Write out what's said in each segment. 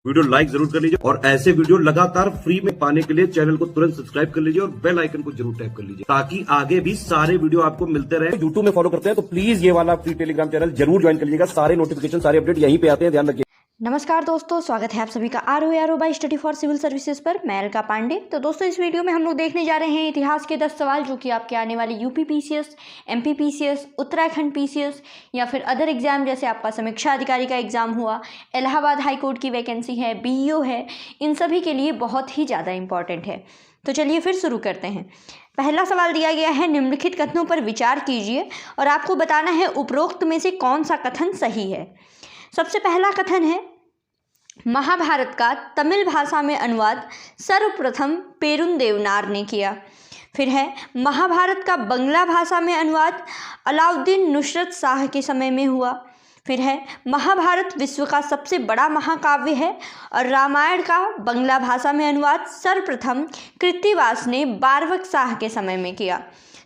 Video like जरूर कर लीजिए और ऐसे वीडियो लगातार फ्री में पाने के लिए चैनल को तुरंत सब्सक्राइब कर लीजिए और बेल आइकन को जरूर टैप कर लीजिए ताकि आगे भी सारे वीडियो आपको मिलते रहे। यूट्यूब में फॉलो करते हैं तो प्लीज ये वाला फ्री टेलीग्राम चैनल जरूर ज्वाइन कर लीजिएगा। सारे नोटिफिकेशन सारे अपडेट यहीं पे आते हैं, ध्यान रखिए। नमस्कार दोस्तों, स्वागत है आप सभी का R by study for civil services पर। मैं अलका पांडे। तो दोस्तों, इस वीडियो में हम लोग देखने जा रहे हैं इतिहास के 10 सवाल जो कि आपके आने वाले UP PCS, MP PCS, Uttarakhand PCS या फिर अदर एग्जाम जैसे आपका समीक्षा अधिकारी का एग्जाम हुआ, इलाहाबाद हाई कोर्ट की वैकेंसी है, बीईओ है, इन सभी के लिए बहुत ही ज़्यादा इंपॉर्टेंट है। तो चलिए फिर शुरू करते हैं। पहला सवाल दिया गया है, निम्नलिखित कथनों पर विचार कीजिए और आपको बताना है उपरोक्त में से कौन सा कथन सही है। सबसे पहला कथन है, महाभारत का तमिल भाषा में अनुवाद सर्वप्रथम पेरुंदेवनार ने किया। फिर है, महाभारत का बंगला भाषा में अनुवाद अलाउद्दीन नुसरत शाह के समय में हुआ। फिर है, महाभारत विश्व का सबसे बड़ा महाकाव्य है और रामायण का बंगला भाषा में अनुवाद सर्वप्रथम कृत्तिवास ने बारवक शाह के समय में किया।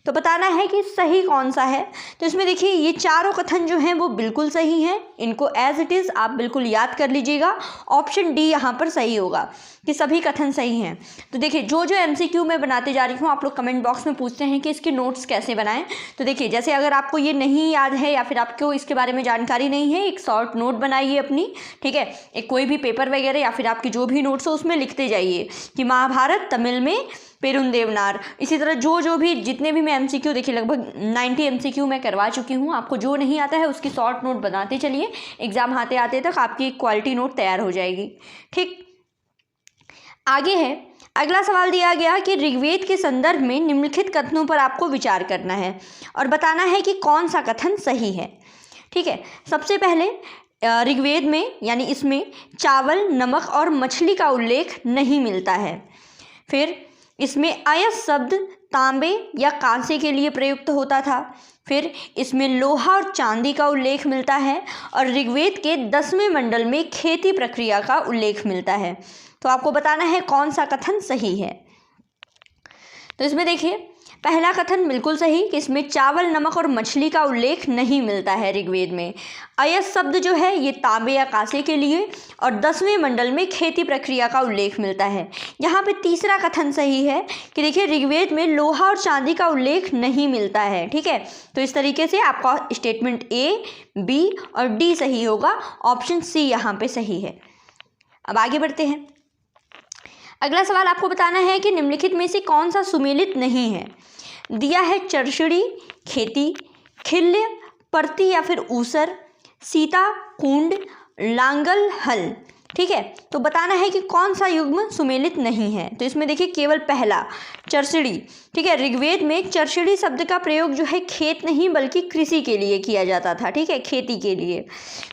तो बताना है कि सही कौन सा है। तो इसमें देखिए, ये चारों कथन जो हैं वो बिल्कुल सही हैं। इनको एज इट इज़ आप बिल्कुल याद कर लीजिएगा। ऑप्शन डी यहाँ पर सही होगा कि सभी कथन सही हैं। तो देखिए, जो जो एमसीक्यू मैं बनाते जा रही हूँ, आप लोग कमेंट बॉक्स में पूछते हैं कि इसके नोट्स कैसे बनाएं। तो देखिए, जैसे अगर आपको ये नहीं याद है या फिर आपको इसके बारे में जानकारी नहीं है, एक शॉर्ट नोट बनाइए अपनी, ठीक है। एक कोई भी पेपर वगैरह या फिर आपकी जो भी नोट्स हो उसमें लिखते जाइए कि महाभारत तमिल में पेरुंदेवनार। इसी तरह जो भी जितने भी मैं एमसीक्यू, देखिए लगभग 90 एमसीक्यू मैं करवा चुकी हूँ। आपको जो नहीं आता है उसकी शॉर्ट नोट बनाते चलिए, एग्जाम आते आते तक आपकी क्वालिटी नोट तैयार हो जाएगी। ठीक, आगे है, अगला सवाल दिया गया कि ऋग्वेद के संदर्भ में निम्नलिखित कथनों पर आपको विचार करना है और बताना है कि कौन सा कथन सही है। ठीक है, सबसे पहले ऋग्वेद में यानी इसमें चावल, नमक और मछली का उल्लेख नहीं मिलता है। फिर इसमें अयस शब्द तांबे या कांसे के लिए प्रयुक्त होता था। फिर इसमें लोहा और चांदी का उल्लेख मिलता है और ऋग्वेद के 10वें मंडल में खेती प्रक्रिया का उल्लेख मिलता है। तो आपको बताना है कौन सा कथन सही है। तो इसमें देखिए, पहला कथन बिल्कुल सही कि इसमें चावल, नमक और मछली का उल्लेख नहीं मिलता है ऋग्वेद में। अयस शब्द जो है ये तांबे या कांसे के लिए और 10वें मंडल में खेती प्रक्रिया का उल्लेख मिलता है। यहाँ पे तीसरा कथन सही है कि देखिए, ऋग्वेद में लोहा और चांदी का उल्लेख नहीं मिलता है। ठीक है, तो इस तरीके से आपका स्टेटमेंट ए, बी और डी सही होगा। ऑप्शन सी यहाँ पे सही है। अब आगे बढ़ते हैं। अगला सवाल आपको बताना है कि निम्नलिखित में से कौन सा सुमेलित नहीं है। दिया है चरछड़ी, खेती, खिल्य, परती या फिर ऊसर, सीता, कुंड, लांगल, हल। ठीक है, तो बताना है कि कौन सा युग्म सुमेलित नहीं है। तो इसमें देखिए, केवल पहला चरछड़ी। ठीक है, ऋग्वेद में चरछड़ी शब्द का प्रयोग जो है खेत नहीं बल्कि कृषि के लिए किया जाता था। ठीक है, खेती के लिए,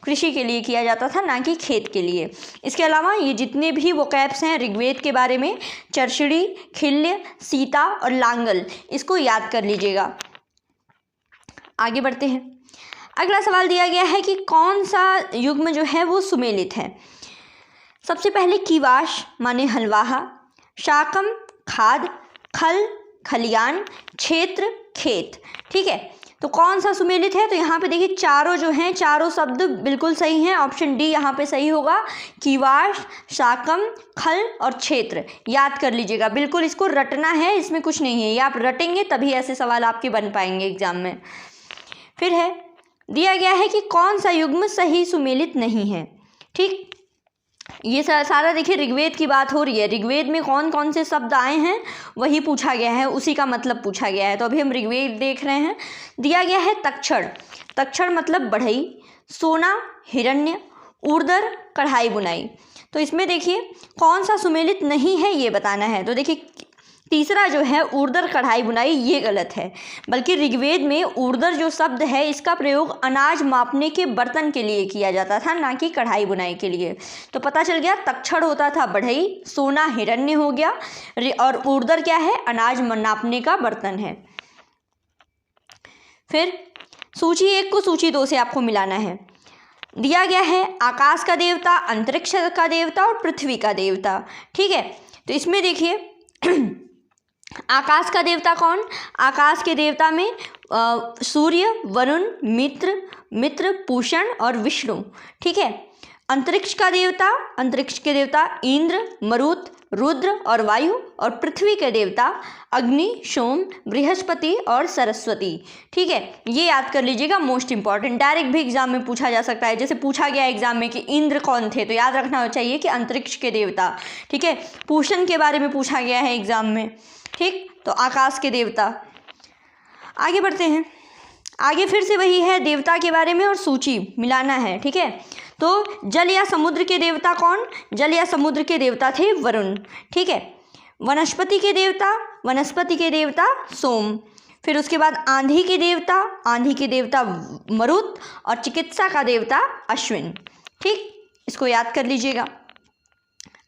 कृषि के लिए किया जाता था, ना कि खेत के लिए। इसके अलावा ये जितने भी वोकैब्स हैं ऋग्वेद के बारे में, चरछड़ी, खिल्य, सीता और लांगल, इसको याद कर लीजिएगा। आगे बढ़ते हैं। अगला सवाल दिया गया है कि कौन सा युग्म जो है वो सुमेलित है। सबसे पहले कीवाश माने हलवाहा, शाकम खाद, खल खलियान, क्षेत्र खेत। ठीक है, तो कौन सा सुमेलित है। तो यहाँ पे देखिए, चारों जो हैं, चारों शब्द बिल्कुल सही हैं। ऑप्शन डी यहाँ पे सही होगा। कीवाश, शाकम, खल और क्षेत्र याद कर लीजिएगा। बिल्कुल इसको रटना है, इसमें कुछ नहीं है। ये आप रटेंगे तभी ऐसे सवाल आपके बन पाएंगे एग्जाम में। फिर है, दिया गया है कि कौन सा युग्म सही सुमेलित नहीं है। ठीक, ये सारा देखिए ऋग्वेद की बात हो रही है। ऋग्वेद में कौन कौन से शब्द आए हैं वही पूछा गया है, उसी का मतलब पूछा गया है। तो अभी हम ऋग्वेद देख रहे हैं। दिया गया है तक्षण, तक्षण मतलब बढ़ई, सोना, हिरण्य, ऊर्ध्वर, कढ़ाई बुनाई। तो इसमें देखिए कौन सा सुमेलित नहीं है ये बताना है। तो देखिए, तीसरा जो है ऊर्ध्वर कढ़ाई बुनाई, ये गलत है। बल्कि ऋग्वेद में ऊर्ध्वर जो शब्द है इसका प्रयोग अनाज मापने के बर्तन के लिए किया जाता था, ना कि कढ़ाई बुनाई के लिए। तो पता चल गया, तक्षण होता था बढ़ई, सोना हिरण्य हो गया और ऊर्ध्वर क्या है, अनाज नापने का बर्तन है। फिर सूची 1 को सूची 2 से आपको मिलाना है। दिया गया है आकाश का देवता, अंतरिक्ष का देवता और पृथ्वी का देवता। ठीक है, तो इसमें देखिए आकाश का देवता कौन। आकाश के देवता में सूर्य, वरुण, मित्र, पूषण और विष्णु। ठीक है, अंतरिक्ष के देवता इंद्र, मरुत, रुद्र और वायु, और पृथ्वी के देवता अग्नि, सोम, बृहस्पति और सरस्वती। ठीक है, ये याद कर लीजिएगा, मोस्ट इंपॉर्टेंट, डायरेक्ट भी एग्जाम में पूछा जा सकता है। जैसे पूछा गया एग्जाम में कि इंद्र कौन थे, तो याद रखना चाहिए कि अंतरिक्ष के देवता। ठीक है, पूषण के बारे में पूछा गया है एग्जाम में। ठीक, तो आकाश के देवता। आगे बढ़ते हैं, आगे फिर से वही है देवता के बारे में और सूची मिलाना है। ठीक है, तो जल या समुद्र के देवता कौन? जल या समुद्र के देवता थे वरुण। ठीक है, वनस्पति के देवता सोम। फिर उसके बाद आंधी के देवता मरुत, और चिकित्सा का देवता अश्विन। ठीक, इसको याद कर लीजिएगा।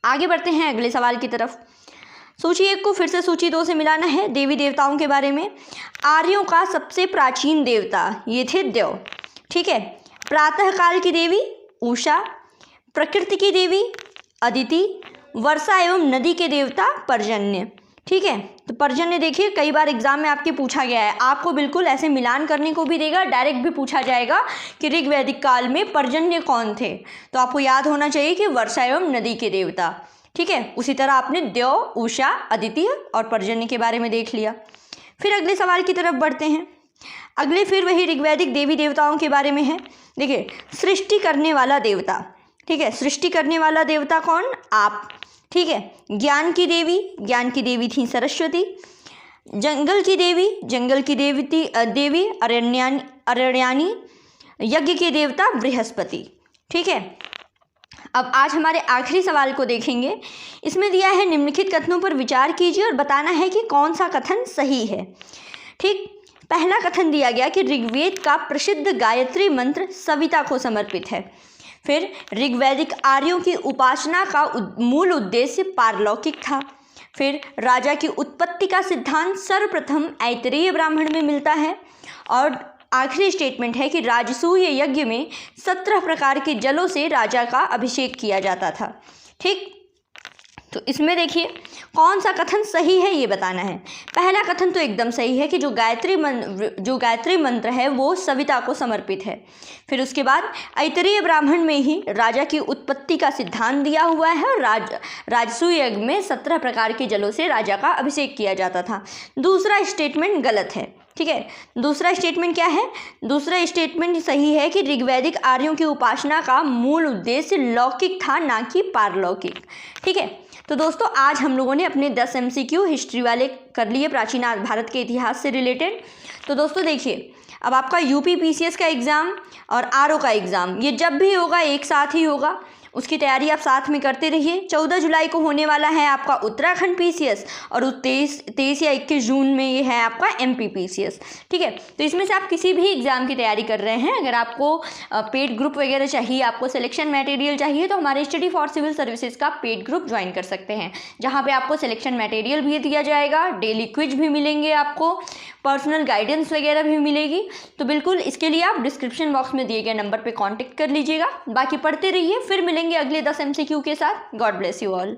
आगे बढ़ते हैं अगले सवाल की तरफ। सूची 1 को फिर से सूची 2 से मिलाना है। देवी देवताओं के बारे में, आर्यों का सबसे प्राचीन देवता ये थे देव। ठीक है, प्रातः काल की देवी उषा, प्रकृति की देवी अदिति, वर्षा एवं नदी के देवता पर्जन्य। ठीक है, तो पर्जन्य देखिए कई बार एग्जाम में आपके पूछा गया है, आपको बिल्कुल ऐसे मिलान करने को भी देगा, डायरेक्ट भी पूछा जाएगा कि ऋग वैदिक काल में पर्जन्य कौन थे, तो आपको याद होना चाहिए कि वर्षा एवं नदी के देवता। ठीक है, उसी तरह आपने देव, उषा, अदिति और पर्जन्य के बारे में देख लिया। फिर अगले सवाल की तरफ बढ़ते हैं। अगले फिर वही ऋग्वैदिक देवी देवताओं के बारे में है। देखिए, सृष्टि करने वाला देवता। ठीक है, सृष्टि करने वाला देवता कौन? आप। ठीक है, ज्ञान की देवी थी सरस्वती। जंगल की देवी अरण्यानी। यज्ञ के देवता बृहस्पति। ठीक है, अब आज हमारे आखिरी सवाल को देखेंगे। इसमें दिया है निम्नलिखित कथनों पर विचार कीजिए और बताना है कि कौन सा कथन सही है। ठीक, पहला कथन दिया गया कि ऋग्वेद का प्रसिद्ध गायत्री मंत्र सविता को समर्पित है। फिर ऋग्वैदिक आर्यों की उपासना का मूल उद्देश्य पारलौकिक था। फिर राजा की उत्पत्ति का सिद्धांत सर्वप्रथम ऐतरेय ब्राह्मण में मिलता है। और आखिरी स्टेटमेंट है कि राजसूय यज्ञ में 17 प्रकार के जलों से राजा का अभिषेक किया जाता था। ठीक, तो इसमें देखिए कौन सा कथन सही है ये बताना है। पहला कथन तो एकदम सही है कि जो गायत्री मंत्र है वो सविता को समर्पित है। फिर उसके बाद ऐतरेय ब्राह्मण में ही राजा की उत्पत्ति का सिद्धांत दिया हुआ है और राजसूय यज्ञ में 17 प्रकार के जलों से राजा का अभिषेक किया जाता था। दूसरा स्टेटमेंट गलत है। ठीक है, दूसरा स्टेटमेंट क्या है? दूसरा स्टेटमेंट सही है कि ऋग्वैदिक आर्यों की उपासना का मूल उद्देश्य लौकिक था, ना कि पारलौकिक। ठीक है, तो दोस्तों आज हम लोगों ने अपने 10 MCQ हिस्ट्री वाले कर लिए प्राचीन भारत के इतिहास से रिलेटेड। तो दोस्तों देखिए, अब आपका यूपी PCS का एग्ज़ाम और RO का एग्ज़ाम ये जब भी होगा एक साथ ही होगा, उसकी तैयारी आप साथ में करते रहिए। 14 जुलाई को होने वाला है आपका उत्तराखंड PCS और 23 या 21 जून में ये है आपका MP PCS। ठीक है, तो इसमें से आप किसी भी एग्ज़ाम की तैयारी कर रहे हैं, अगर आपको पेड ग्रुप वगैरह चाहिए, आपको सिलेक्शन मटेरियल चाहिए, तो हमारे स्टडी फॉर सिविल सर्विसेज का पेड ग्रुप ज्वाइन कर सकते हैं, जहाँ पे आपको सिलेक्शन मटेरियल भी दिया जाएगा, डेली क्विज भी मिलेंगे, आपको पर्सनल गाइडेंस वगैरह भी मिलेगी। तो बिल्कुल इसके लिए आप डिस्क्रिप्शन बॉक्स में दिए गए नंबर पे कांटेक्ट कर लीजिएगा। बाकी पढ़ते रहिए, फिर मिलेंगे अगले 10 MCQ के साथ। God bless you all.